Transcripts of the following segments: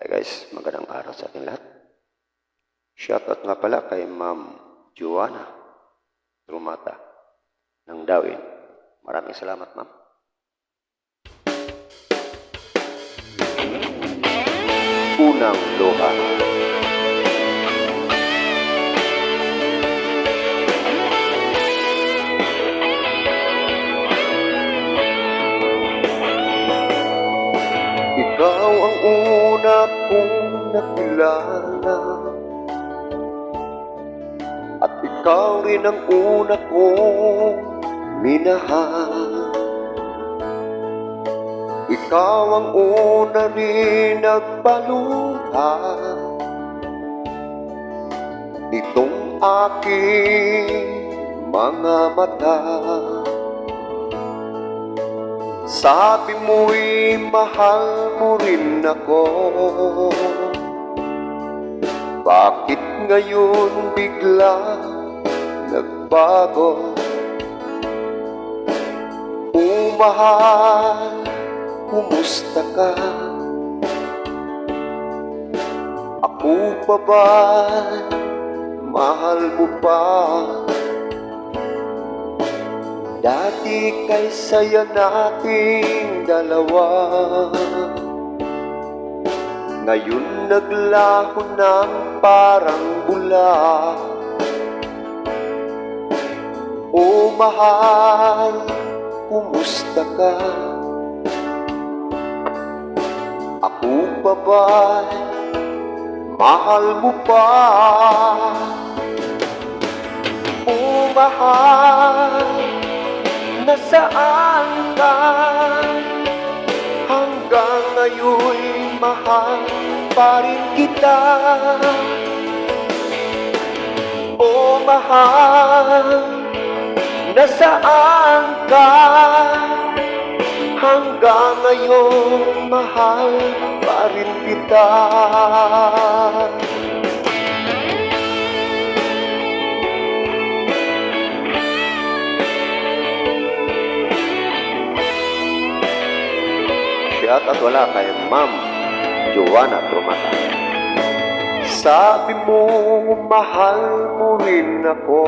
Hi guys, magandang araw sa ating lahat. Shoutout nga pala kay Ma'am Joanna Trumata ng Dawin. Maraming salamat, Ma'am. Unang Luha. Ikaw ang una kong nakilala, at ikaw rin ang una kong minahal. Ikaw ang una rin nagpaluha nitong aking mga mata. Sabi mo'y mahal mo rin ako. Bakit ngayon bigla nagbago? Mahal, kumusta ka? Ako pa ba? Mahal mo pa? Dati kay saya nating dalawa, ngayon naglaho ng parang bula. O mahal, kumusta ka? Ako pa ba? Mahal mo pa? O mahal, nasaan ka? Hanggang ngayon'y mahal pa rin kita. O mahal, nasaan ka? Hanggang ngayon mahal pa rin kita. Shout at wala kay Ma'am Joanna Trumata. Sabi mo mahal mo rin ako.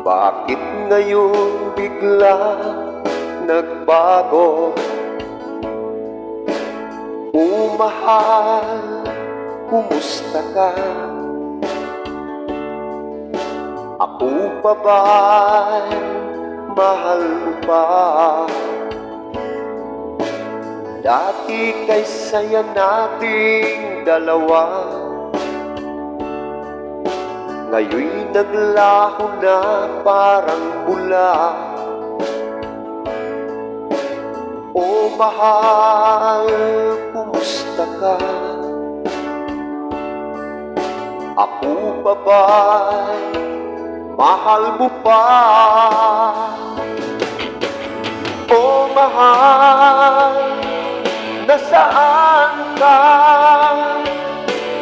Bakit ngayon bigla nagbago? O mahal, kumusta ka? Ako pa ba? Mahal mo pa? Dati kay saya nating dalawa, ngayon'y naglaho na parang bula. O mahal, kumusta ka? Ako pa ba? Mahal mo pa? O mahal, nasaan ka?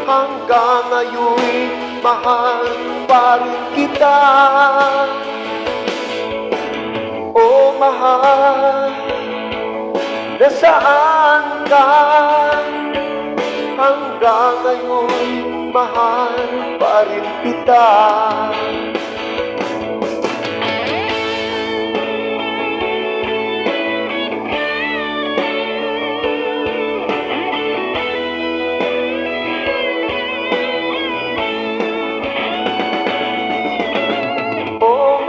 Hanggang ngayon'y mahal pa rin kita. O mahal, nasaan ka? Hanggang ngayon mahal pa rin kita.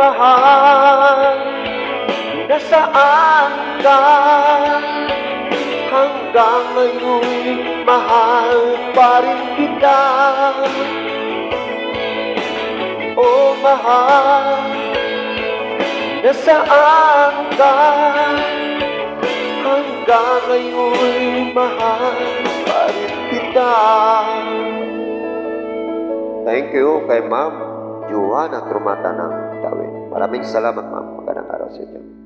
Mahal, nasaan ka? Hanggang ngayon mahal pa rin kita. O mahal, nasaan ka? Hanggang ngayon mahal pa rin kita. Thank you kay Ma'am Joanna Trumata ng Dawin. Maraming salamat, Ma'am. Magandang araw sa inyo.